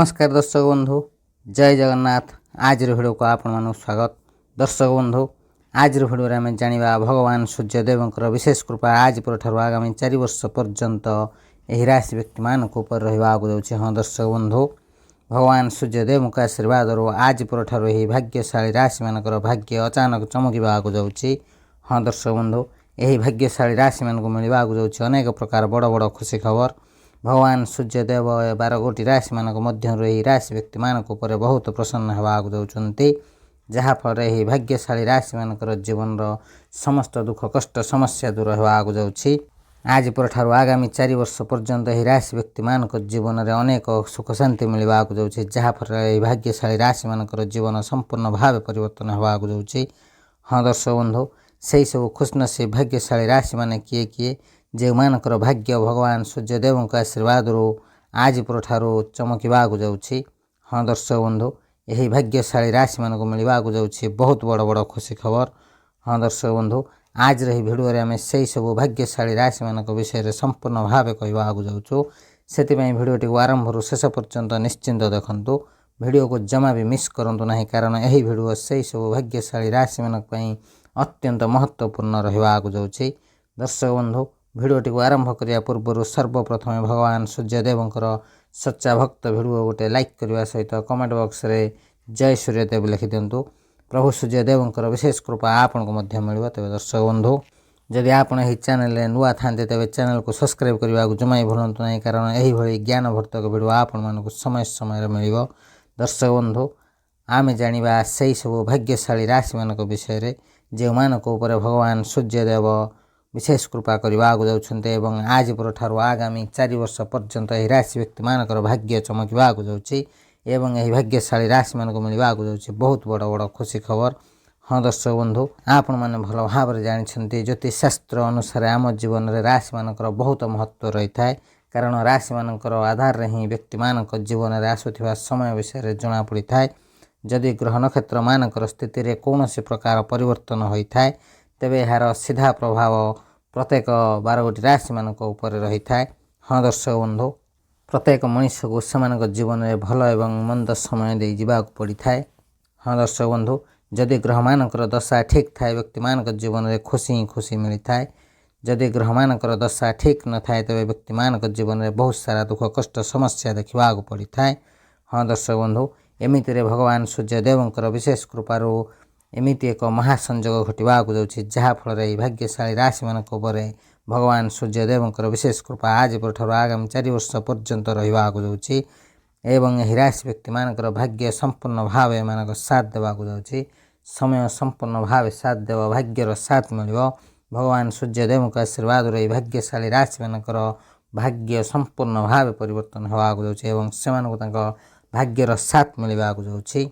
नमस्कार दर्शक बंधु, जय जगन्नाथ। आज भिडियो को आपण मानक स्वागत। दर्शक बंधु, आज भिडियो आम जाना भगवान सूर्यदेव विशेष कृपा आज पर आगामी 4 वर्ष पर्यंत यह राशि व्यक्ति मान ऊपर रहा जाऊँगी। हाँ दर्शक बंधु, भगवान सूर्यदेव का आशीर्वाद आज पर यह भाग्यशाली राशि मान भाग्य अचानक चमकवा जाऊँगी। हाँ दर्शक बंधु, यही भाग्यशाली राशि मान मिलवा जाऊँगी अनेक प्रकार बड़ बड़ खुशी खबर। भगवान सूर्यदेव 12 गोटी राशि मानक मध्य राशि व्यक्ति मानक ऊपर बहुत प्रसन्न होगा जाउछन्ति, जहाँफल यह भाग्यशाली राशि मानकर जीवन समस्त दुख कष्ट समस्या दूर होगा जाउछि। आज पर आगामी 4 वर्ष पर्यंत यह राशि व्यक्ति मानक जीवन में अनेक सुख शांति मिलवा जाउछि, जहाँफल यह भाग्यशाली राशि मानकर जीवन संपूर्ण भाव परिवर्तन होगा जाउछि। हाँ दर्शक बंधु, से सब खुशनसीब भाग्यशाली राशि माने किए किए जो मानकर भाग्य भगवान सूर्यदेव आशीर्वाद आज पर चमकवा जाउछि। हाँ दर्शक बंधु, यही भाग्यशाली राशि मानक मिलवा जाउछि बहुत बड़ बड़ खुशी खबर। हाँ दर्शक बंधु, आज रही भिडियो आम से सब भाग्यशाली राशि मानक विषय संपूर्ण भाव कहवा जाऊँ। से भिडियोटी को आरंभ शेष पर्यंत निश्चिंत देखंतु, भिडियो को जमा भी मिस करंतु नहीं, कारण यही भिडियो से सब भाग्यशाली राशि मानक अत्यंत महत्वपूर्ण रहा जाऊँ। दर्शक बंधु, भिडियोटी को आरंभ करिया पूर्व सर्वप्रथम भगवान सूर्यदेव सच्चा भक्त भिडियो गोटे लाइक करने सहित कमेंट बॉक्स रे जय सूर्यदेव लिखि दिंतु। प्रभु सूर्यदेव विशेष कृपा आपन को मिल। तेज दर्शक बंधु, जदि आप चैनल नुआ था तेज चैनल को सब्सक्राइब करने को जमा भूलु नहीं, कारण यही ज्ञानवर्धक भिडियो आपण मानक समय समय मिल। दर्शक बंधु, आम जाना से सब भाग्यशाली राशि मानक विषय जो मानक ऊपर भगवान सूर्यदेव विशेष कृपा करने जाउछन्ते। आज पर आगामी 4 वर्ष पर्यंत यह राशि व्यक्ति मानकर भाग्य चमकवा जाउछि एवं यही भाग्यशाली राशि मानक मिलवा जाउछि बहुत बड़ बड़ खुशी खबर। हाँ दर्शक बंधु, आपण मैंने भल भाव जानते ज्योतिष शास्त्र अनुसार आम जीवन में राशि मानकर बहुत महत्व रही है, कारण राशि मानकर आधार ही व्यक्ति मानक जीवन में आसुवा समय विषय जना पड़ी था। जदि ग्रह नक्षत्र मानकर स्थिति में कौन प्रकार परिवर्तन होता है तेबे यार सीधा प्रभाव प्रत्येक 12 गोटी राशि मानक ऊपर रही है। हाँ दर्शक बंधु, प्रत्येक मनुष्य को से जीवन में भल एवं मंद समय दे जावाक पड़ी था। हाँ दर्शक बंधु, जदि ग्रह मानकर दशा ठीक थाए व्यक्ति मानक जीवन में खुशी ही खुशी मिलता है। जदि ग्रह मानकर दशा ठीक न थाए तेबे व्यक्ति मानक जीवन में बहुत सारा दुख कष्ट समस्या देखा पड़ी था। हाँ दर्शक बंधु, एमिति भगवान सूर्यदेव विशेष कृपारू एमिति एक महासंजोग घटवा जाऊँगी, जहाँफल भाग्यशाली राशि मानक ऊपर भगवान सूर्यदेव विशेष कृपा आज पर आगामी 4 वर्ष पर्यंत रहा जाऊँगी एवं यही राशि व्यक्ति मानकर भाग्य संपूर्ण भाव मानक साथ देवा जाऊँगी। समय संपूर्ण भाव साथ देव भाग्यर साथ मिल। भगवान सूर्यदेव आशीर्वाद रही भाग्यशाली राशि मानकर भाग्य संपूर्ण भाव परिवर्तन होगा जाऊँगी से भाग्यर साथ मिलवा जाऊँगी,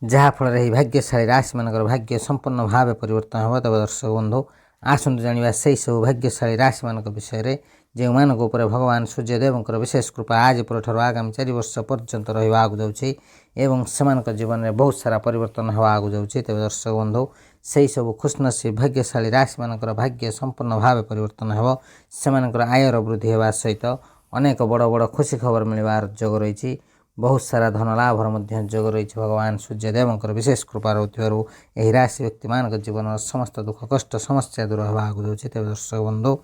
जहाँफल यही भाग्यशाली राशि मानकर भाग्य संपूर्ण भाव परिवर्तन हो। तब दर्शक बंधु, आसतु जाना से सब भाग्यशाली राशि मानक विषय जो मानक ऊपर भगवान सूर्यदेव विशेष कृपा आज पर आगामी 4 वर्ष पर्यंत रहा जाऊँगी एवं से जीवन में बहुत सारा परिवर्तन होगा जाऊँगी। तेज दर्शक बंधु, से सब खुशनसीब भाग्यशाली राशि मानकर भाग्य संपूर्ण भाव परिवर्तन हो। से आयर वृद्धि होगा सहित अनेक बड़ बड़ खुशी खबर मिलवार जोग रही। बहुत सारा धन लाभर मध्य जोग रही। भगवान सूर्यदेव विशेष कृपा रोथिबारु यही राशि व्यक्ति मानक जीवन समस्त दुख कष्ट समस्या दूर होगा जाऊँगी। तेज दर्शक बंधु,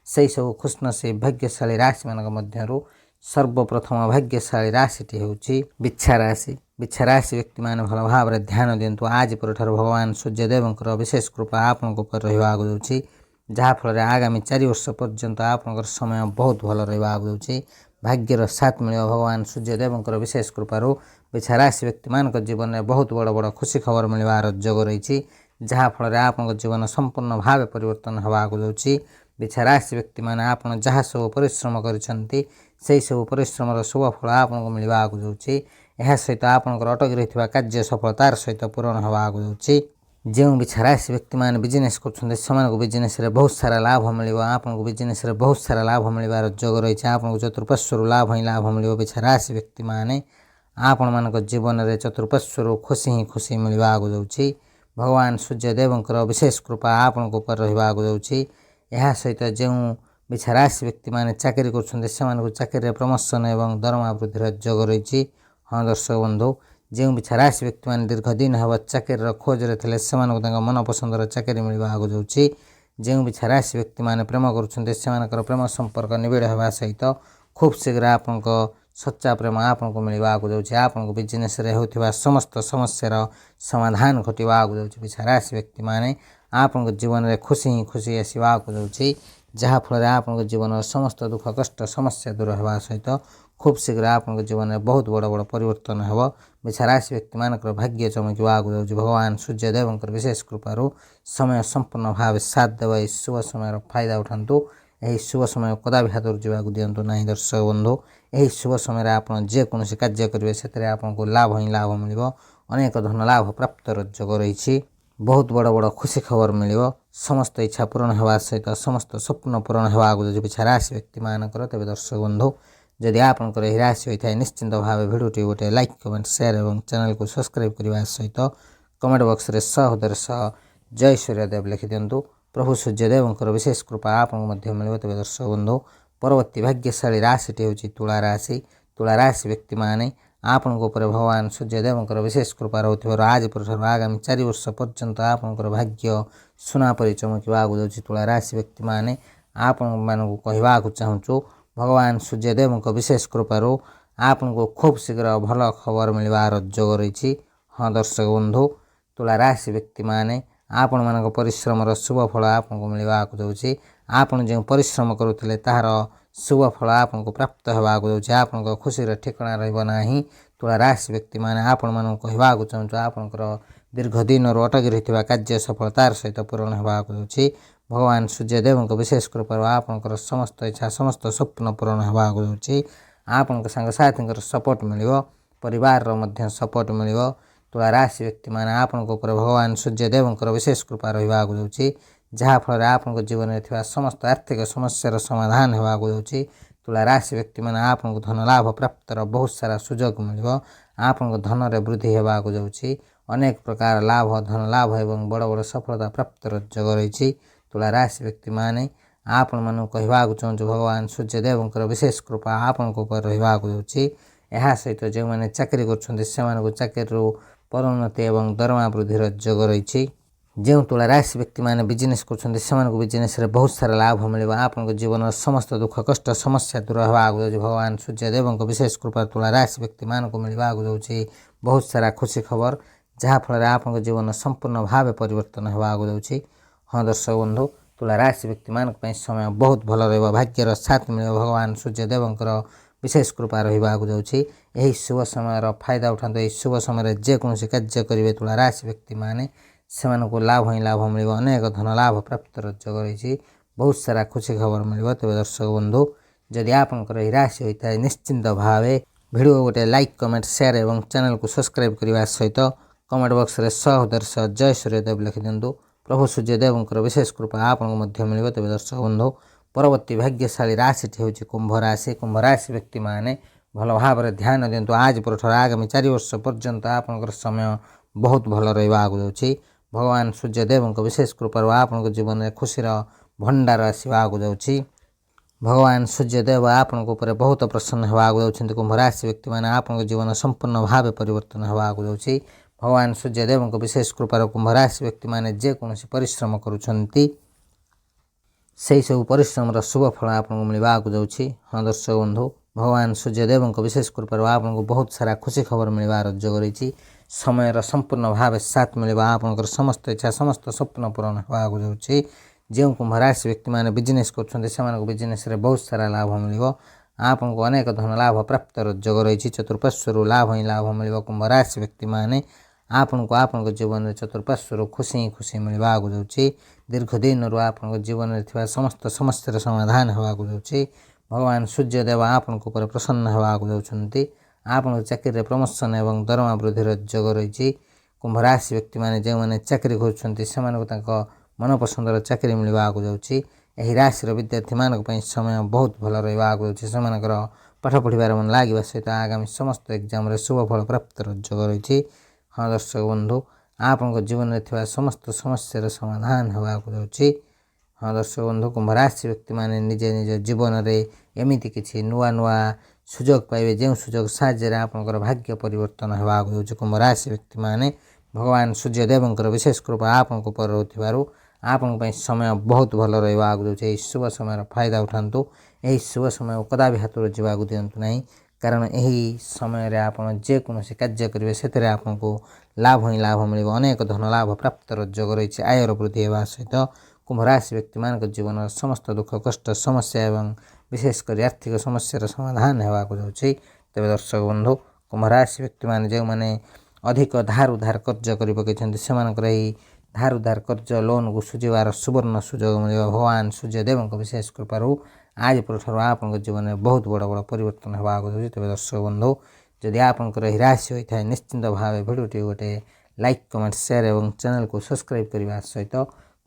से सब खुशनसीब भाग्यशाली राशि मानक मध्यरु सर्वप्रथम भाग्यशाली राशिटी होउछि बिच्छा राशि। बिच्छा राशि व्यक्ति मान भल भाव में ध्यान दिंतु। आज पर भगवान सूर्यदेव विशेष कृपा आपण ऊपर रहा जाऊँगी, जहाँफल आगामी 4 वर्ष पर्यंत आपंकर समय बहुत भल रहा जाऊँगी। भाग्यर साथ मिल भगवान सूर्यदेव विशेष कृपारू बिच्छा राशि व्यक्ति मानक जीवन में बहुत बड़ बड़ खुशी खबर मिलवार जोग रही, जहाँफल आप जीवन संपूर्ण भाव परिवर्तन होगा जाऊँगी। बिच्छा राशि व्यक्ति मैंने आप जहाँ सब परिश्रम करछन्ति से सब परिश्रम शुभ फल आपको मिलवा जाऊँगी। यह सहित आपंकर अटकी रही कार्य सफलतार सहित पूरण होगा जाऊँगी। जो बिच्छा राशि व्यक्ति मैंने बिजनेस कर बिजनेस बहुत सारा लाभ मिल। आपको बिजनेस बहुत सारा लाभ मिलवार जोग रही है। आपको चतुर्पार्श्वर लाभ ही लाभ मिल। बिच्छा राशि व्यक्ति मैंने आपण मान जीवन में चतुर्पार्श्वर खुशी ही खुशी मिलवा जाऊँगी। भगवान सूर्यदेव विशेष कृपा आपण ऊपर रहा जाऊँगी। यह सहित जो बिच्छा राशि व्यक्ति मैंने चाकरी कर चाकरी प्रमोशन एवं दरमा वृद्धि जोग रही। हाँ दर्शक बंधु जो भी राशि व्यक्ति मैंने दीर्घ दिन हम चाकरी खोज थे से मन पसंदर चाकरी मिलवा आगे जाऊँगी। जो भी राशि व्यक्ति मैंने प्रेम कर प्रेम संपर्क निबिड़ होगा सहित खूब शीघ्र आपण सच्चा प्रेम आपको मिलवा आगे जाऊँगी। आपको बिजनेस होता समस्त समस्यार समाधान घटवा आगे जाऊँगी। राशि व्यक्ति मैंने आपन जीवन में खुशी ही खुशी आसवा आगे जाऊँगी। जहाँफल आपन जीवन समस्त दुख कष्ट समस्या दूर होगा सहित खूब शीघ्र आपन जीवन में बहुत बड़ बड़ परिवर्तन हो। राशि व्यक्ति मानकर भाग्य चमकवा आगे जाऊँगी। भगवान सूर्यदेव विशेष कृपार समय संपूर्ण भाव साथ देव शुभ समय फायदा उठातु। यही शुभ समय कदा भी हाथ जावाक दिंतु ना दर्शक बंधु। यही शुभ समय आप जेकोसी कार्य करेंगे से आपको लाभ ही लाभ मिल अनेक धन लाभ प्राप्त योग रही। बहुत बड़ बड़ खुशी खबर मिल समस्त इच्छा पूरण होगा सहित समस्त स्वप्न पूरण होगा आगे पिछा राशि व्यक्ति मानकर। तेज दर्शक बंधु जदि आपंकर यह राशि होता है निश्चिंत भाव भिडियोटी गोटे लाइक कमेंट शेयर और चैनल को सब्सक्राइब करने सहित कमेंट बॉक्स में सहोदर सह जय सूर्यदेव लिखि दिंतु। प्रभु सूर्यदेव विशेष कृपा आपको मिले। तेज दर्शक बंधु परवर्ती भाग्यशाली राशिटी हूँ तुला राशि। तुला राशि व्यक्ति मैंने आपण भगवान सूर्यदेव विशेष कृपा रोथ आज पर आगामी 4 वर्ष पर्यंत आपंकर भाग्य सुना परी चमकवा आगे जाऊँगी। तुला राशि व्यक्ति मैंने आपण मानक कहवाक चाहूँ भगवान सूर्यदेव विशेष कृपार आपको खूब शीघ्र भल खबर मिलवार योग रही। हाँ दर्शक बंधु तुला राशि व्यक्ति मैंने आपण मान परिश्रम शुभ फल आपको मिलवा आगे जाऊँगी। आपड़ जो परिश्रम करुले तार शुभ फल आपको प्राप्त होगा आगे जाऊँगी। आपन खुशी ठिकाना रहा। तुला राशि व्यक्ति मैंने आपण मानक कहवाक चाहूँ आपंकर दीर्घ दिन अटकी रही कार्य सफलतार सहित पूरण होगा आगे जाऊँगी। भगवान सूर्यदेव विशेष कृपा आपंकर समस्त इच्छा समस्त स्वप्न पूरण होगा आगे जाऊँगी। आपण सांगसाथी सपोर्ट मिल परिवार सपोर्ट मिल। तुला राशि व्यक्ति मैंने आपको भगवान सूर्यदेव विशेष कृपा रहा आगे जाऊँगी। जहाँफल आपको जीवन में समस्त आर्थिक समस्यार समाधान होगा आगे जाऊँगी। तुला राशि व्यक्ति मैंने आपको धन लाभ प्राप्तर बहुत सारा सुजोग मिल आपको धन में वृद्धि होगा आगे जाऊँगी। अनेक प्रकार लाभ धन लाभ एवं बड़ बड़ सफलता प्राप्तर योग रही। तुला राशि व्यक्ति मैंने आपण मानक कहवाक चाहूँ भगवान सूर्यदेव विशेष कृपा आपको रहा आगे जाऊँगी। यह सहित जो मैंने चाकरी कर चाकरी पदोन्नति और दरमा वृद्धि योग रही। जो तुला राशि व्यक्ति मैंने बिजनेस कर बिजनेस बहुत सारा लाभ मिल आपको जीवन समस्त दुख कष्ट समस्या दूर होगा आगे जाऊँगी। भगवान सूर्यदेव विशेष कृपा तुला राशि व्यक्ति मानक मिलवा आगे जाऊँगी। बहुत सारा खुशी खबर जहाँफल आपको जीवन संपूर्ण भाव परिवर्तन होगा आगे जाऊँगी। हाँ दर्शक बंधु तुला राशि व्यक्ति मानक समय बहुत भल रहा भाग्यर साथ मिले भगवान सूर्यदेव विशेष कृपा रहा आगे जाऊँगी। यही शुभ समय फायदा उठाते यही शुभ समय जेकोसी कार्य करेंगे तुला राशि व्यक्ति मैंने से लाभ ही लाभ मिल अनेक धन लाभ प्राप्त योग रही। बहुत सारा खुशी खबर मिल। तेज दर्शक बंधु जदि आपंकर यह राशि होता है निश्चिंत भाव भिडियो गोटे लाइक कमेंट शेयर और चैनल को सब्सक्राइब करने सहित कमेंट बॉक्स में सहोदर सह जय सूर्यदेव लिखि दिंतु। प्रभु सूर्यदेव विशेष कृपा आपको मिले। तेज दर्शक बंधु परवर्ती भाग्यशाली राशिटी हूँ कुंभ राशि। कुंभ राशि व्यक्ति मैंने भल भाव ध्यान दिंतु। आज पर आगामी 4 वर्ष पर्यंत आपंकर समय बहुत भल रहा आगे जाऊँगी। भगवान सूर्यदेव विशेष कृपा आपको जीवन में खुशीर भंडार आसवा आगे जाऊँगी। भगवान सूर्यदेव आपको बहुत प्रसन्न होगा आगे जाऊँगी। कुंभ राशि व्यक्ति मैंने आपको जीवन संपूर्ण भाव परिवर्तन होगा आगे जाऊँगी। भगवान सूर्यदेव विशेष कृपा कुंभ राशि व्यक्ति मैंने जेकोसी परिश्रम करुँच से सब परिश्रम शुभ फल आपको मिलवा आगे जाऊँगी। हाँ दर्शक बंधु भगवान सूर्यदेव विशेष कृपा आपको बहुत सारा खुशी खबर मिलवार योग रही। समय संपूर्ण भाव साथ मिल आपंकर समस्त इच्छा समस्त स्वप्न पूरण होगा आगे जाऊँगी। जो कुंभ राशि व्यक्ति मैंने बिजनेस कर बिजनेस बहुत सारा लाभ मिल आपको अनेक धन लाभ प्राप्त योग रही। चतुर्पार्श्वर लाभ ही लाभ मिल कुंभ राशि व्यक्ति मैंने आपको जीवन में चतुर्पार्श्वर खुशी ही खुशी मिलवा आगे जाऊँगी। दीर्घ दिन आपको जीवन में समस्त समस्या समाधान होगा आगे जाऊँगी। भगवान सूर्यदेव आपको प्रसन्न होगा आगे जाऊँगी। आपन चाकरी प्रमोशन और दरमा वृद्धि योग रही। कुंभ राशि व्यक्ति मैंने जो मैंने चाकरी कर मनपसंदर चाकरी मिलवा आगे जाऊँगी। यही राशि विद्यार्थी मानक समय बहुत भल रहा आगे जाऊँगी। पाठ पढ़ार मन लगे सहित आगामी समस्त एग्जाम शुभ फल प्राप्त योग रही। हाँ दर्शक बंधु आपको जीवन में समस्त समस्यार समाधान होगा आगे जाऊँगी। हाँ दर्शक बंधु कुंभ राशि व्यक्ति मैंने निजे निज जीवन में एमती किसी नुआ नुआ ସୁଯୋଗ ପାଇବେ, ଯେଉଁ ସୁଯୋଗ ସାହାଯ୍ୟରେ ଆପଣଙ୍କର ଭାଗ୍ୟ ପରିବର୍ତ୍ତନ ହେବାକୁ ଯାଉଛି। କୁମ୍ଭ ରାଶି ବ୍ୟକ୍ତିମାନେ ଭଗବାନ ସୂର୍ଯ୍ୟଦେବଙ୍କର ବିଶେଷ କୃପା ଆପଣଙ୍କ ଉପରେ ରହୁଥିବାରୁ ଆପଣଙ୍କ ପାଇଁ ସମୟ ବହୁତ ଭଲ ରହିବ ଆଗକୁ ଯାଉଛି। ଏହି ଶୁଭ ସମୟର ଫାଇଦା ଉଠାନ୍ତୁ। ଏହି ଶୁଭ ସମୟ କଦାପି ହାତରୁ ଯିବାକୁ ଦିଅନ୍ତୁ ନାହିଁ, କାରଣ ଏହି ସମୟରେ ଆପଣ ଯେକୌଣସି କାର୍ଯ୍ୟ କରିବେ ସେଥିରେ ଆପଣଙ୍କୁ ଲାଭ ହିଁ ଲାଭ ମିଳିବ। ଅନେକ ଧନ ଲାଭ ପ୍ରାପ୍ତର ଯୋଗ ରହିଛି। ଆୟର ବୃଦ୍ଧି ହେବା ସହିତ କୁମ୍ଭ ରାଶି ବ୍ୟକ୍ତିମାନଙ୍କ ଜୀବନର ସମସ୍ତ ଦୁଃଖ କଷ୍ଟ ସମସ୍ୟା ଏବଂ ବିଶେଷ କରି ଆର୍ଥିକ ସମସ୍ୟାର ସମାଧାନ ହେବାକୁ ଯାଉଛି। ତେବେ ଦର୍ଶକ ବନ୍ଧୁ, କୁମ୍ଭ ରାଶି ବ୍ୟକ୍ତିମାନେ ଯେଉଁମାନେ ଅଧିକ ଧାର ଉଧାର କାର୍ଯ୍ୟ କରି ପକାଇଛନ୍ତି ସେମାନଙ୍କର ଏହି ଧାର ଉଧାର କାର୍ଯ୍ୟ ଲୋନ୍କୁ ସୁଝିବାର ସୁବର୍ଣ୍ଣ ସୁଯୋଗ ମିଳିବ। ଭଗବାନ ସୂର୍ଯ୍ୟଦେବଙ୍କ ବିଶେଷ କୃପାରୁ ଆଜି ପରଠାରୁ ଆପଣଙ୍କ ଜୀବନରେ ବହୁତ ବଡ଼ ବଡ଼ ପରିବର୍ତ୍ତନ ହେବାକୁ ଯାଉଛି। ତେବେ ଦର୍ଶକ ବନ୍ଧୁ, ଯଦି ଆପଣଙ୍କର ଏହି ରାଶି ହୋଇଥାଏ ନିଶ୍ଚିନ୍ତ ଭାବେ ଭିଡ଼ିଓଟି ଗୋଟେ ଲାଇକ୍ କମେଣ୍ଟ ସେୟାର ଏବଂ ଚ୍ୟାନେଲକୁ ସବସ୍କ୍ରାଇବ୍ କରିବା ସହିତ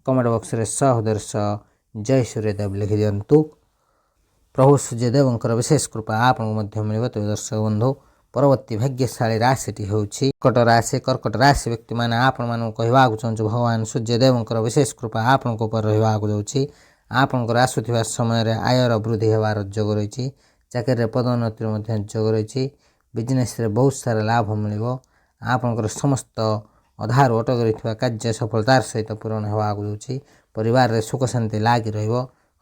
କମେଣ୍ଟ ବକ୍ସରେ ସହୋଦର ସହ ଜୟ ସୂର୍ଯ୍ୟଦେବ ଲେଖିଦିଅନ୍ତୁ। ପ୍ରଭୁ ସୂର୍ଯ୍ୟଦେବଙ୍କର ବିଶେଷ କୃପା ଆପଣଙ୍କୁ ମଧ୍ୟ ମିଳିବ। ତେବେ ଦର୍ଶକ ବନ୍ଧୁ, ପରବର୍ତ୍ତୀ ଭାଗ୍ୟଶାଳୀ ରାଶିଟି ହେଉଛି କର୍କଟ ରାଶି। କର୍କଟ ରାଶି ବ୍ୟକ୍ତିମାନେ ଆପଣମାନଙ୍କୁ କହିବାକୁ ଚାହୁଁଛୁ ଭଗବାନ ସୂର୍ଯ୍ୟଦେବଙ୍କର ବିଶେଷ କୃପା ଆପଣଙ୍କ ଉପରେ ରହିବାକୁ ଯାଉଛି। ଆପଣଙ୍କର ଆସୁଥିବା ସମୟରେ ଆୟର ବୃଦ୍ଧି ହେବାର ଯୋଗ ରହିଛି। ଚାକିରିରେ ପଦୋନ୍ନତିର ମଧ୍ୟ ଯୋଗ ରହିଛି। ବିଜନେସ୍ରେ ବହୁତ ସାରା ଲାଭ ମିଳିବ। ଆପଣଙ୍କର ସମସ୍ତ ଅଧାରୁ ଅଟକି ରହିଥିବା କାର୍ଯ୍ୟ ସଫଳତାର ସହିତ ପୂରଣ ହେବାକୁ ଯାଉଛି। ପରିବାରରେ ସୁଖ ଶାନ୍ତି ଲାଗି ରହିବ।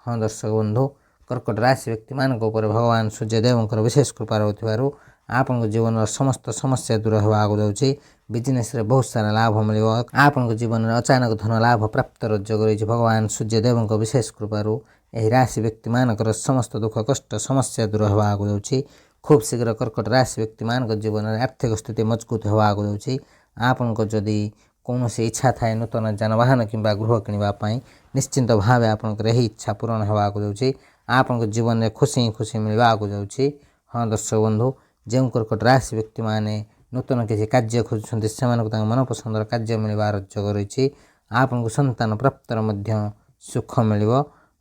ହଁ ଦର୍ଶକ ବନ୍ଧୁ, କର୍କଟ ରାଶି ବ୍ୟକ୍ତିମାନଙ୍କ ଉପରେ ଭଗବାନ ସୂର୍ଯ୍ୟଦେବଙ୍କର ବିଶେଷ କୃପା ରହୁଥିବାରୁ ଆପଣଙ୍କ ଜୀବନର ସମସ୍ତ ସମସ୍ୟା ଦୂର ହେବାକୁ ଯାଉଛି। ବିଜନେସ୍ରେ ବହୁତ ସାରା ଲାଭ ମିଳିବ। ଆପଣଙ୍କ ଜୀବନରେ ଅଚାନକ ଧନ ଲାଭ ପ୍ରାପ୍ତର ଯୋଗ ରହିଛି। ଭଗବାନ ସୂର୍ଯ୍ୟଦେବଙ୍କ ବିଶେଷ କୃପାରୁ ଏହି ରାଶି ବ୍ୟକ୍ତିମାନଙ୍କର ସମସ୍ତ ଦୁଃଖ କଷ୍ଟ ସମସ୍ୟା ଦୂର ହେବାକୁ ଯାଉଛି। ଖୁବ୍ ଶୀଘ୍ର କର୍କଟ ରାଶି ବ୍ୟକ୍ତିମାନଙ୍କ ଜୀବନରେ ଆର୍ଥିକ ସ୍ଥିତି ମଜବୁତ ହେବାକୁ ଯାଉଛି। ଆପଣଙ୍କ ଯଦି କୌଣସି ଇଚ୍ଛା ଥାଏ ନୂତନ ଯାନବାହନ କିମ୍ବା ଗୃହ କିଣିବା ପାଇଁ, ନିଶ୍ଚିନ୍ତ ଭାବେ ଆପଣଙ୍କର ଏହି ଇଚ୍ଛା ପୂରଣ ହେବାକୁ ଯାଉଛି। ଆପଣଙ୍କ ଜୀବନରେ ଖୁସି ହିଁ ଖୁସି ମିଳିବାକୁ ଯାଉଛି। ହଁ ଦର୍ଶକ ବନ୍ଧୁ, ଯେଉଁ କର୍କଟ ରାଶି ବ୍ୟକ୍ତିମାନେ ନୂତନ କିଛି କାର୍ଯ୍ୟ ଖୋଜୁଛନ୍ତି ସେମାନଙ୍କୁ ତାଙ୍କ ମନପସନ୍ଦର କାର୍ଯ୍ୟ ମିଳିବାର ଯୋଗ ରହିଛି। ଆପଣଙ୍କୁ ସନ୍ତାନ ପ୍ରାପ୍ତର ମଧ୍ୟ ସୁଖ ମିଳିବ।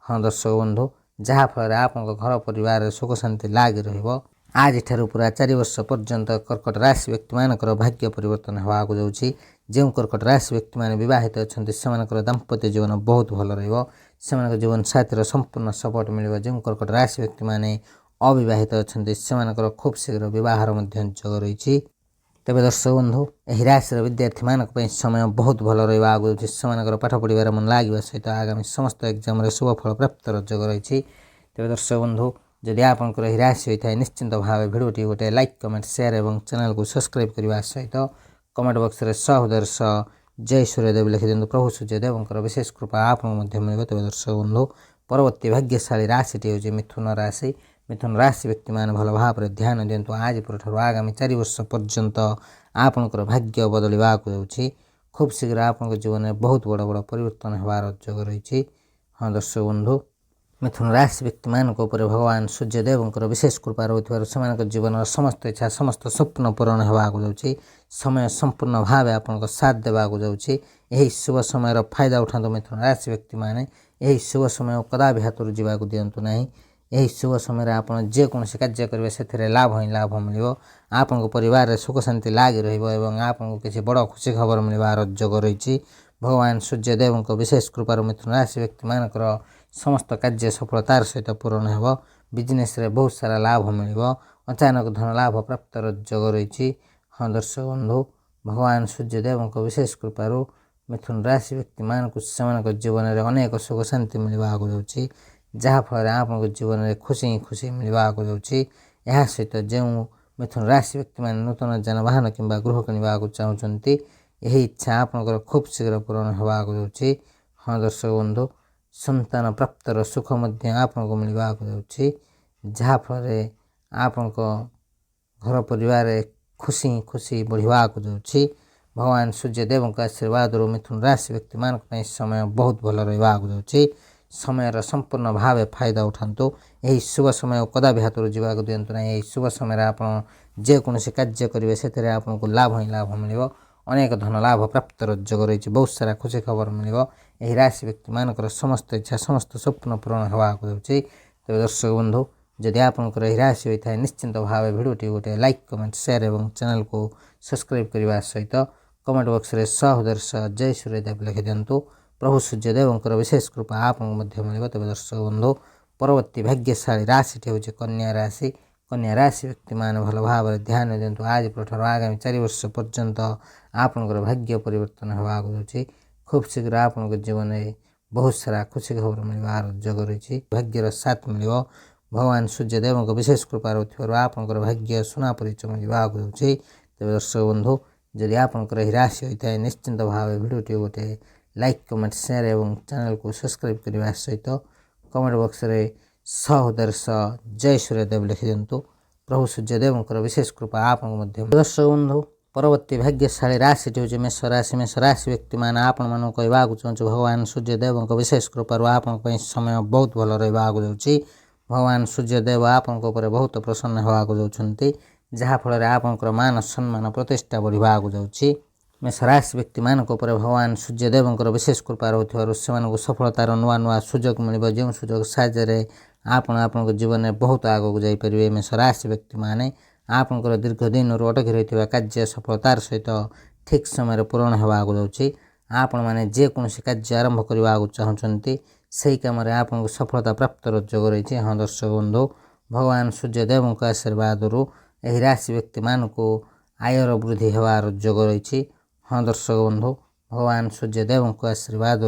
ହଁ ଦର୍ଶକ ବନ୍ଧୁ, ଯାହାଫଳରେ ଆପଣଙ୍କ ଘର ପରିବାରରେ ସୁଖ ଶାନ୍ତି ଲାଗି ରହିବ। ଆଜିଠାରୁ ପୁରା 4 ବର୍ଷ ପର୍ଯ୍ୟନ୍ତ କର୍କଟ ରାଶି ବ୍ୟକ୍ତିମାନଙ୍କର ଭାଗ୍ୟ ପରିବର୍ତ୍ତନ ହେବାକୁ ଯାଉଛି। ଯେଉଁ କର୍କଟ ରାଶି ବ୍ୟକ୍ତିମାନେ ବିବାହିତ ଅଛନ୍ତି ସେମାନଙ୍କର ଦାମ୍ପତ୍ୟ ଜୀବନ ବହୁତ ଭଲ ରହିବ। ସେମାନଙ୍କ ଜୀବନ ସାଥିର ସମ୍ପୂର୍ଣ୍ଣ ସପୋର୍ଟ ମିଳିବ। ଯେଉଁ କର୍କଟ ରାଶି ବ୍ୟକ୍ତିମାନେ ଅବିବାହିତ ଅଛନ୍ତି ସେମାନଙ୍କର ଖୁବ୍ ଶୀଘ୍ର ବିବାହର ମଧ୍ୟ ଯୋଗ ରହିଛି। ତେବେ ଦର୍ଶକ ବନ୍ଧୁ, ଏହି ରାଶିର ବିଦ୍ୟାର୍ଥୀମାନଙ୍କ ପାଇଁ ସମୟ ବହୁତ ଭଲ ରହିବା ଆଗକୁ ଯାଉଛି। ସେମାନଙ୍କର ପାଠ ପଢ଼ିବାର ମନ ଲାଗିବା ସହିତ ଆଗାମୀ ସମସ୍ତ ଏକ୍ଜାମରେ ଶୁଭ ଫଳ ପ୍ରାପ୍ତର ଯୋଗ ରହିଛି। ତେବେ ଦର୍ଶକ ବନ୍ଧୁ, ଯଦି ଆପଣଙ୍କର ଏହି ରାଶି ହୋଇଥାଏ ନିଶ୍ଚିନ୍ତ ଭାବେ ଭିଡ଼ିଓଟି ଗୋଟେ ଲାଇକ୍ କମେଣ୍ଟ ସେୟାର ଏବଂ ଚ୍ୟାନେଲକୁ ସବସ୍କ୍ରାଇବ୍ କରିବା ସହିତ କମେଣ୍ଟ ବକ୍ସରେ ସହୋଦର ସହ ଜୟ ସୂର୍ଯ୍ୟଦେବ ଲେଖିଦିଅନ୍ତୁ। ପ୍ରଭୁ ସୂର୍ଯ୍ୟଦେବଙ୍କର ବିଶେଷ କୃପା ଆପଣଙ୍କୁ ମଧ୍ୟ ମିଳିବ। ତେବେ ଦର୍ଶକ ବନ୍ଧୁ, ପରବର୍ତ୍ତୀ ଭାଗ୍ୟଶାଳୀ ରାଶିଟି ହେଉଛି ମିଥୁନ ରାଶି। ମିଥୁନ ରାଶି ବ୍ୟକ୍ତିମାନେ ଭଲ ଭାବରେ ଧ୍ୟାନ ଦିଅନ୍ତୁ। ଆଜି ପରଠାରୁ ଆଗାମୀ 4 ବର୍ଷ ପର୍ଯ୍ୟନ୍ତ ଆପଣଙ୍କର ଭାଗ୍ୟ ବଦଳିବାକୁ ଯାଉଛି। ଖୁବ୍ ଶୀଘ୍ର ଆପଣଙ୍କ ଜୀବନରେ ବହୁତ ବଡ଼ ବଡ଼ ପରିବର୍ତ୍ତନ ହେବାର ଯୋଗ ରହିଛି। ହଁ ଦର୍ଶକ ବନ୍ଧୁ, ମିଥୁନ ରାଶି ବ୍ୟକ୍ତିମାନଙ୍କ ଉପରେ ଭଗବାନ ସୂର୍ଯ୍ୟଦେବଙ୍କର ବିଶେଷ କୃପା ରହୁଥିବାରୁ ସେମାନଙ୍କ ଜୀବନର ସମସ୍ତ ଇଚ୍ଛା ସମସ୍ତ ସ୍ୱପ୍ନ ପୂରଣ ହେବାକୁ ଯାଉଛି। ସମୟ ସମ୍ପୂର୍ଣ୍ଣ ଭାବେ ଆପଣଙ୍କ ସାଥ ଦେବାକୁ ଯାଉଛି। ଏହି ଶୁଭ ସମୟର ଫାଇଦା ଉଠାନ୍ତୁ ମିଥୁନ ରାଶି ବ୍ୟକ୍ତିମାନେ। ଏହି ଶୁଭ ସମୟ କଦାପି ହାତରୁ ଯିବାକୁ ଦିଅନ୍ତୁ ନାହିଁ। ଏହି ଶୁଭ ସମୟରେ ଆପଣ ଯେକୌଣସି କାର୍ଯ୍ୟ କରିବେ ସେଥିରେ ଲାଭ ହିଁ ଲାଭ ମିଳିବ। ଆପଣଙ୍କ ପରିବାରରେ ସୁଖ ଶାନ୍ତି ଲାଗି ରହିବ ଏବଂ ଆପଣଙ୍କୁ କିଛି ବଡ଼ ଖୁସି ଖବର ମିଳିବାର ଯୋଗ ରହିଛି। ଭଗବାନ ସୂର୍ଯ୍ୟଦେବଙ୍କ ବିଶେଷ କୃପାରୁ ମିଥୁନ ରାଶି ବ୍ୟକ୍ତିମାନଙ୍କର ସମସ୍ତ କାର୍ଯ୍ୟ ସଫଳତାର ସହିତ ପୂରଣ ହେବ। ବିଜନେସ୍ରେ ବହୁତ ସାରା ଲାଭ ମିଳିବ। ଅଚାନକ ଧନ ଲାଭ ପ୍ରାପ୍ତର ଯୋଗ ରହିଛି। ହଁ ଦର୍ଶକ ବନ୍ଧୁ, ଭଗବାନ ସୂର୍ଯ୍ୟଦେବଙ୍କ ବିଶେଷ କୃପାରୁ ମିଥୁନ ରାଶି ବ୍ୟକ୍ତିମାନଙ୍କୁ ସେମାନଙ୍କ ଜୀବନରେ ଅନେକ ସୁଖ ଶାନ୍ତି ମିଳିବାକୁ ଯାଉଛି। ଯାହାଫଳରେ ଆପଣଙ୍କ ଜୀବନରେ ଖୁସି ହିଁ ଖୁସି ମିଳିବାକୁ ଯାଉଛି। ଏହା ସହିତ ଯେଉଁ ମିଥୁନ ରାଶି ବ୍ୟକ୍ତିମାନେ ନୂତନ ଯାନବାହନ କିମ୍ବା ଗୃହ କିଣିବାକୁ ଚାହୁଁଛନ୍ତି ଏହି ଇଚ୍ଛା ଆପଣଙ୍କର ଖୁବ୍ ଶୀଘ୍ର ପୂରଣ ହେବାକୁ ଯାଉଛି। ହଁ ଦର୍ଶକ ବନ୍ଧୁ, ସନ୍ତାନ ପ୍ରାପ୍ତର ସୁଖ ମଧ୍ୟ ଆପଣଙ୍କୁ ମିଳିବାକୁ ଯାଉଛି। ଯାହାଫଳରେ ଆପଣଙ୍କ ଘର ପରିବାରରେ ଖୁସି ହିଁ ଖୁସି ବଢ଼ିବାକୁ ଯାଉଛି। ଭଗବାନ ସୂର୍ଯ୍ୟଦେବଙ୍କ ଆଶୀର୍ବାଦରୁ ମିଥୁନ ରାଶି ବ୍ୟକ୍ତିମାନଙ୍କ ପାଇଁ ସମୟ ବହୁତ ଭଲ ରହିବାକୁ ଯାଉଛି। ସମୟର ସମ୍ପୂର୍ଣ୍ଣ ଭାବେ ଫାଇଦା ଉଠାନ୍ତୁ। ଏହି ଶୁଭ ସମୟ କଦାପି ହାତରୁ ଯିବାକୁ ଦିଅନ୍ତୁ ନାହିଁ। ଏହି ଶୁଭ ସମୟରେ ଆପଣ ଯେକୌଣସି କାର୍ଯ୍ୟ କରିବେ ସେଥିରେ ଆପଣଙ୍କୁ ଲାଭ ହିଁ ଲାଭ ମିଳିବ। ଅନେକ ଧନ ଲାଭ ପ୍ରାପ୍ତର ଯୋଗ ରହିଛି। ବହୁତ ସାରା ଖୁସି ଖବର ମିଳିବ। ଏହି ରାଶି ବ୍ୟକ୍ତିମାନଙ୍କର ସମସ୍ତ ଇଚ୍ଛା ସମସ୍ତ ସ୍ୱପ୍ନ ପୂରଣ ହେବାକୁ ଯାଉଛି। ତେବେ ଦର୍ଶକ ବନ୍ଧୁ, ଯଦି ଆପଣଙ୍କର ଏହି ରାଶି ହୋଇଥାଏ ନିଶ୍ଚିନ୍ତ ଭାବେ ଭିଡ଼ିଓଟି ଗୋଟେ ଲାଇକ୍ କମେଣ୍ଟ ସେୟାର ଏବଂ ଚ୍ୟାନେଲକୁ ସବସ୍କ୍ରାଇବ୍ କରିବା ସହିତ କମେଣ୍ଟ ବକ୍ସରେ ସହୋଦର ସହ ଜୟ ସୂର୍ଯ୍ୟଦେବ ଲେଖିଦିଅନ୍ତୁ। ପ୍ରଭୁ ସୂର୍ଯ୍ୟଦେବଙ୍କର ବିଶେଷ କୃପା ଆପଣଙ୍କୁ ମଧ୍ୟ ମିଳିବ। ତେବେ ଦର୍ଶକ ବନ୍ଧୁ, ପରବର୍ତ୍ତୀ ଭାଗ୍ୟଶାଳୀ ରାଶିଟି ହେଉଛି କନ୍ୟା ରାଶି। कन्या राशि व्यक्ति मैंने भल भाव ध्यान दिंतु आज प्रठार आगामी 4 वर्ष पर्यंत आपणकर भाग्य परिवर्तन होगा खूब शीघ्र आपण जीवन में बहुत सारा खुशी खबर मिलवार जोग रही भाग्यर साथ मिल भगवान सूर्यदेव विशेष कृपा आपणकर भाग्य सुना परिचय मिलवा तेज दर्शक बंधु जदि आपणकर राशि होता है निश्चिंत भाव भिडियोटी गोटे लाइक कमेंट शेयर और चैनल को सब्सक्राइब करने सहित कमेंट बॉक्स रे सहोदर जय सूर्यदेव लिखि दिंतु प्रभु सूर्यदेव विशेष कृपा आपको दर्शक बंधु परवर्ती भाग्यशाली राशिटी हूँ मेष राशि व्यक्ति मैंने आपण मानक कहवाक चाहूँ भगवान सूर्यदेव विशेष कृपा आपण समय बहुत भल रहा जाऊँगी भगवान सूर्यदेव आपण बहुत प्रसन्न होगा जाऊँच जहाँफल आपंकर मान सम्मान प्रतिष्ठा बढ़ा जाऊँगी मेष राशि व्यक्ति मानक भगवान सूर्यदेव विशेष कृपा रोथु से सफलतार नुआ नुआ सुजोग मिल जो सुजोग साहाय्य आपण जीवन में बहुत आगक जापरेंगे मेष राशि व्यक्ति मैंने आपंकर दीर्घ दिन अटकी रही कार्य सफलतार सहित ठीक समय पूरण होगा जाऊँगी आपण मैंने जेकोसी कार्य आरंभ करने चाहते से कम आपको सफलता प्राप्त जोग रही हाँ दर्शक बंधु भगवान सूर्यदेव आशीर्वाद यही राशि व्यक्ति मानक आयर वृद्धि होवार जोग रही हाँ दर्शक बंधु भगवान सूर्यदेव आशीर्वाद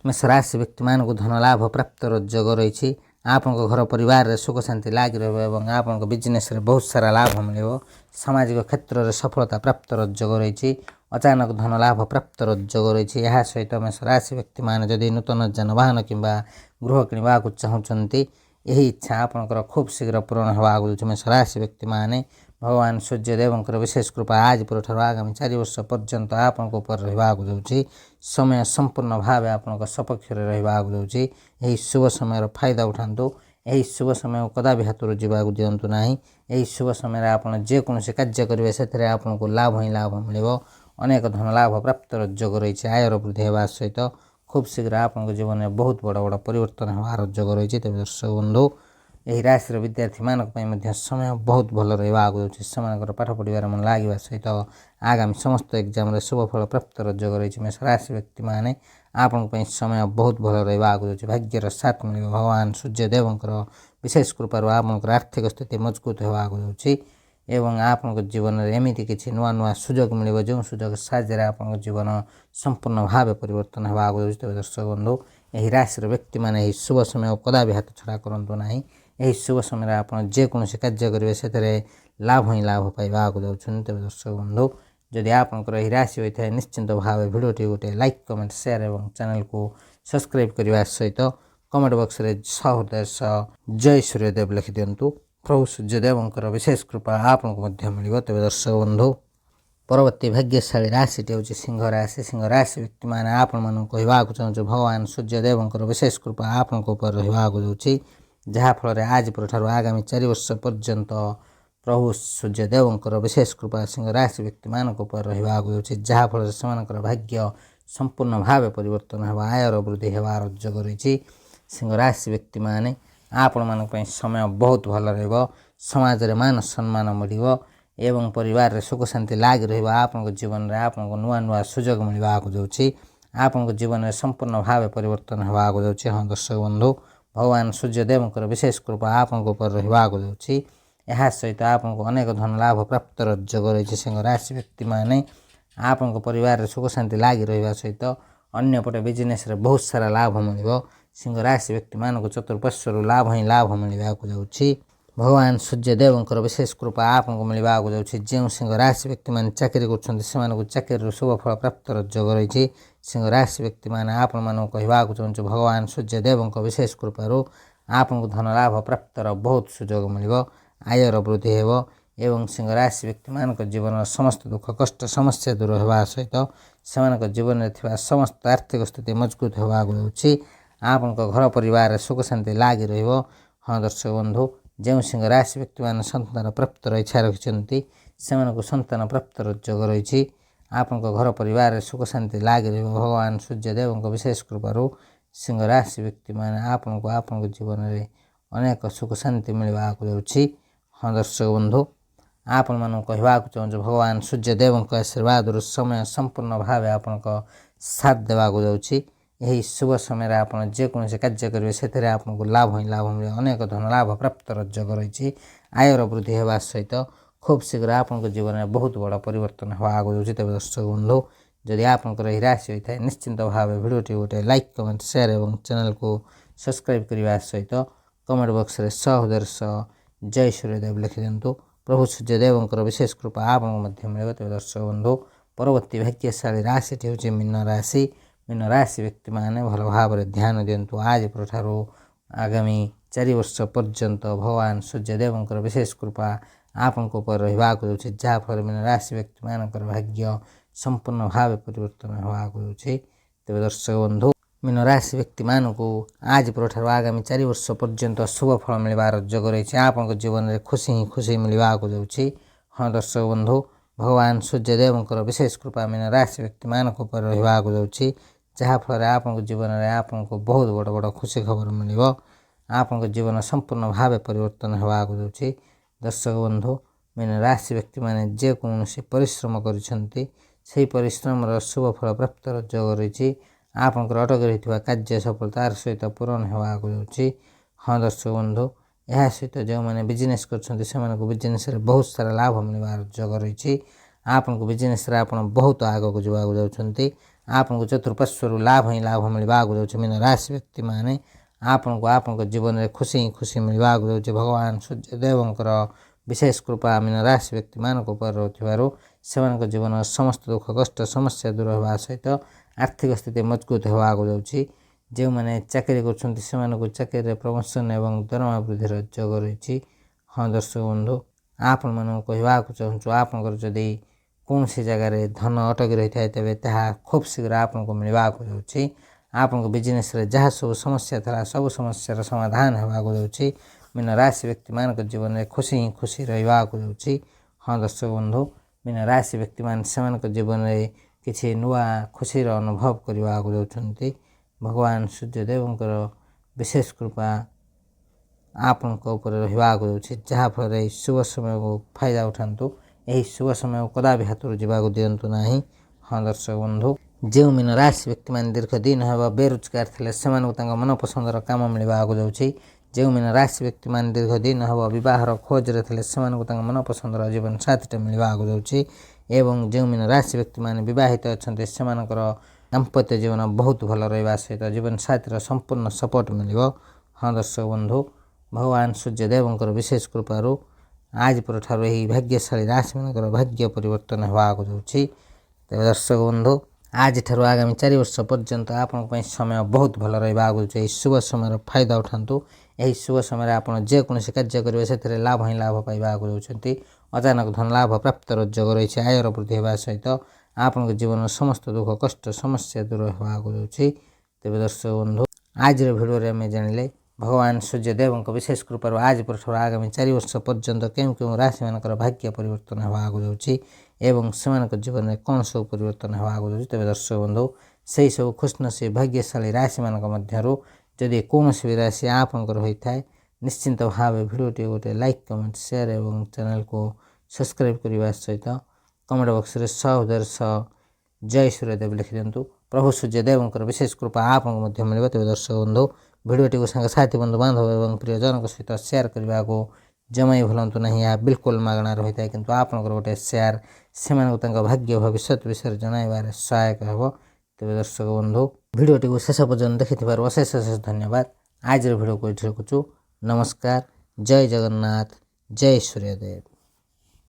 मेष राशि व्यक्ति मानक धन लाभ प्राप्त जोग रही आपण घर परिवार सुख शांति लग रहा बिजनेस बहुत सारा लाभ मिल सामाजिक क्षेत्र में सफलता प्राप्त जोग रही अचानक धन लाभ प्राप्त जोग रही यह सहित मेष राशि व्यक्ति मैंने जदि नूतन जानवाहन कि गृह किणवा चाहते यही इच्छा आपंकर खूब शीघ्र पूरण होगा मेष राशि व्यक्ति मैंने भगवान सूर्यदेव विशेष कृपा आज पर आगामी 4 वर्ष पर्यंत आपण रहा जाऊँगी समय संपूर्ण भाव आपण सपक्ष रहा जाऊँगी यही शुभ समय फायदा उठातु यही शुभ समय कदा भी हाथ जावाक दिंतु ना यही शुभ समय आप जेकोसी कार्य करेंगे से आपको लाभ ही लाभ मिल अनेक धन लाभ प्राप्त जोग रही आयर वृद्धि होगा सहित खूब शीघ्र आपको जीवन में बहुत बड़ बड़ परिवर्तन होवार जोग रही तेज दर्शक बंधु यही राशि विद्यार्थी मानक समय बहुत भल रहा जाऊँगी पाठ पढ़ार मन लगे सहित आगामी समस्त एग्जाम शुभ फल प्राप्त जोग रही मेष राशि व्यक्ति मैंने आपण समय बहुत भल रहा जाऊँगी भाग्यर साथ मिल भगवान सूर्यदेव विशेष कृपा आपंकर आर्थिक स्थिति मजबूत होगा जाऊँगी एवं आपण जीवन में एमती किसी नुआ नुआ सुजोग मिल जो सुजोग साहाय्य आप जीवन संपूर्ण भाव परिवर्तन होगा जाऊँगी दर्शक बंधु यही राशि व्यक्ति मैंने यही शुभ समय कदा भी हाथ छड़ा करूँ ना यही शुभ समय आप जेकोसी कार्य करेंगे से लाभ ही लाभ पाइबा जाऊँच तेज दर्शक बंधु जदि आपंकर यही राशि होता है निश्चिंत भाव भिडियोटी गोटे लाइक कमेंट शेयर और चैनल को सब्सक्राइब करने सहित कमेंट बॉक्स रे सहोदय जय सूर्यदेव लिखि दिंतु प्रभु सूर्यदेव विशेष कृपा आपको मिल तेज दर्शक बंधु परवर्ती भाग्यशाली राशिटी हूँ सिंह राशि व्यक्ति मैंने आपण मन कहवाक चाहूँ भगवान सूर्यदेव विशेष कृपा आपंक रहा जाऊँगी जहाँफल आज पर आगामी 4 वर्ष पर्यंत प्रभु सूर्यदेव विशेष कृपा सिंह राशि व्यक्ति मानक रहा जाऊँगी जहाँफल से भाग्य संपूर्ण भाव परिवर्तन होगा आयर वृद्धि होवार जोग रही सिंह राशि व्यक्ति मैंने आपण मानक समय बहुत भल रमाज में मान सम्मान मिल एवं परिवार सुख शांति लग रहा आपंक जीवन में आपको नुआ नुआ सुजोग मिलवा जाऊँगी आपंक जीवन में संपूर्ण भाव परिवर्तन होगा जाऊँगी हाँ दर्शक बंधु भगवान सूर्यदेव विशेष कृपा आपंक रहा जाऊँगी यह सहित आपको अनेक धन लाभ प्राप्त जोग रही सिंह राशि व्यक्ति मैंने आपंक परिवार सुख शांति लग रहा सहित अन्यपटे बिजनेस बहुत सारा लाभ मिल सिंह राशि व्यक्ति मानक चतुर्पार्श्वर लाभ ही लाभ मिलवा जाऊँगी भगवान सूर्यदेव विशेष कृपा आपको मिलवा जाऊँगी जो सिंह राशि व्यक्ति मैंने चाकरी कर चाकरी शुभ फल प्राप्त जोग रही सिंह राशि व्यक्ति मैंने आपण मानक कहवाक चाहूँ भगवान सूर्यदेव विशेष कृपा आपको धन लाभ प्राप्त बहुत सुजोग मिल आयर वृद्धि हो एवं सिंह राशि व्यक्ति मानक जीवन समस्त दुख कष्ट समस्या दूर होगा सहित से जीवन में समस्त आर्थिक स्थिति मजबूत होगा जाऊँगी आपण घर परिवार सुख शांति लग रहा हाँ दर्शक बंधु जो सिंह राशि व्यक्ति मैंने संतान प्राप्त इच्छा रखिंट से संतान प्राप्त जोग रही आपण घर परिवार सुख शांति लग रहा भगवान सूर्यदेव विशेष कृपा सिंह राशि व्यक्ति मैंने आपण जीवन में अनेक सुख शांति मिलवा जाऊँगी हाँ दर्शक बंधु आपण मानक कहवाक चाहूँ भगवान सूर्यदेव आशीर्वाद समय संपूर्ण भाव आपण साथ देवाक जाऊँगी यही शुभ समय आप जेकोसी कार्य करेंगे से आपको लाभ ही लाभ मिले अनेक धन लाभ प्राप्त जोग रही आयर वृद्धि होगा सहित खूब शीघ्र आपन जीवन में बहुत बड़ा परिवर्तन हवा आगु जाऊँगी। तेज दर्शक बंधु जदि आपंकर यही राशि होता है निश्चिंत भाव भिडियोटी गोटे लाइक कमेंट शेयर और चैनल को सब्सक्राइब करने सहित कमेंट बॉक्स रे 100 जय सूर्यदेव लिखि दिंतु। प्रभु सूर्यदेव विशेष कृपा आपको मिले। तेज दर्शक बंधु परवर्ती भाग्यशाली राशि हूँ मीन राशि। मीन राशि व्यक्ति मैंने भल भाव ध्यान दिंतु। आज ठारू आगामी 4 वर्ष पर्यंत भगवान सूर्यदेव विशेष कृपा आपन रहा जहाँफल मीन राशि व्यक्ति मानकर भाग्य संपूर्ण भाव परिवर्तन होगा। तेज दर्शक बंधु मीन राशि व्यक्ति मानक आज ठारू आगामी 4 वर्ष पर्यंत शुभ फल मिलबार योग रही। आपन जीवन में खुशी ही खुशी मिलवा जाऊँगी। हाँ दर्शक बंधु भगवान सूर्यदेव विशेष कृपा मीन राशि व्यक्ति मानक रहा जाऊँगी जहाँफल आपन जीवन में आपको बहुत बड़ बड़ खुशी खबर मिल। आपन जीवन संपूर्ण भाव परिवर्तन होगा जाऊँगी। दर्शक बंधु मीन राशि व्यक्ति मैंने जेकोसी परिश्रम कर परिश्रम शुभ फल प्राप्त योग रही। आपंकर अटक रही कार्य सफलतार सहित पूरण होगा जाऊँगी। हाँ दर्शक बंधु यह सहित जो मैंने बिजनेस कर बिजनेस बहुत सारा लाभ मिलबार योग रही। आपन को बिजनेस आप बहुत आगक जावाक जाऊँगी। आपन को चतुर्पार्श्वर लाभ ही लाभ मिलवा जाऊँगी। मीन राशि व्यक्ति मैंने आपन जीवन में खुशी ही खुशी मिलवा जाऊँगी। भगवान सूर्यदेव विशेष कृपा मीन राशि व्यक्ति मानक रोक जीवन समस्त दुख कष्ट समस्या दूर होगा सहित आर्थिक स्थिति मजबूत होगा जाऊँगी। जो मैंने चाकरी कर चाकरी प्रमोशन एवं दरमा वृद्धि योग रही। हाँ दर्शक बंधु आपण मानक कहवाक चाहूँ आपंकर जदि कौन सी जगार धन अटक रही है तेज खूब शीघ्र आपको मिलवा जाऊँगी। आपन को बिजनेस जहाँ सब समस्या था सब समस्यार समाधान होगा जाऊँगी। मीन राशि व्यक्ति मानक जीवन में खुशी ही खुशी रहा जाऊँगी। हाँ दर्शक बंधु मीन राशि व्यक्ति मान से जीवन में किसी नुआ खुशी अनुभव करने जाऊँगी। भगवान सूर्यदेव विशेष कृपा आपण रहा जाऊँगी जहाँफल शुभ समय को फायदा उठातु। यही शुभ समय को कदा भी हाथ जावाक दिंतु ना। हाँ दर्शक बंधु जो मीन राशि व्यक्ति मैंने दीर्घ दिन हम बेरोजगार थे से मनपसंदर कम मिलवा जाऊँगी। जो मीन राशि व्यक्ति मैंने दीर्घ दिन हम बहार खोज रे से मनपसंदर जीवन साथीटा मिलवा जाऊँगी। एवं जो मीन राशि व्यक्ति मैंने बहित अच्छा से दाम्पत्य जीवन बहुत भल रहा सहित जीवन साथीर संपूर्ण सपोर्ट मिल। हाँ दर्शक बंधु भगवान सूर्यदेव विशेष कृपार आज ठारू यही भाग्यशाली राशि मान भाग्य परिवर्तन होगा जाऊँगी। तेज दर्शक बंधु आज ठारू आगामी 4 वर्ष पर्यंत आपण समय बहुत भल रहा जाऊँगी। शुभ समय फायदा उठातु। यही शुभ समय आप जेकोसी कार्य करेंगे से लाभ ही लाभ पाइबा जाऊँगी। अचानक धन लाभ प्राप्त योग रही। आयर वृद्धि होगा सहित आपन जीवन में समस्त दुख कष्ट समस्या दूर होगा जाऊँगी। तेज दर्शक बंधु आज भिडियो आम जानिले भगवान सूर्यदेव विशेष कृपा आज ठारू आगामी 4 वर्ष पर्यंत क्यों क्यों राशि मान भाग्य परिवर्तन होगा जाऊँगी एवं से जीवन में कौन सब परिवर्तन होगा जाऊँगी। तेज दर्शक बंधु से सब खुशनसीब भाग्यशाली राशि मान जदि कौन भी राशि आपंकर होता है निश्चिंत भाव भिडियोटी गोटे लाइक कमेंट शेयर और चैनल को सब्सक्राइब करने सहित कमेंट बॉक्स रे 100 जय सूर्यदेव लिखि दिंतु। प्रभु सूर्यदेव विशेष कृपा आपको मिले। तेज दर्शक बंधु भिडियोटी को सांगसाथी बंधु बांधव और प्रियजन सहित शेयर करने को जमा ही भूलु ना। यह बिल्कुल मागणार होता है किंतु आप गोटे शेयर से भाग्य भविष्य विषय जनइबार सहायक हो। तेज दर्शक बंधु भिडियोटी को शेष पर्यंत देखि अशेष अशेष धन्यवाद। आज भिडियो को ये रखुचु। नमस्कार जय जगन्नाथ जय सूर्यदेव।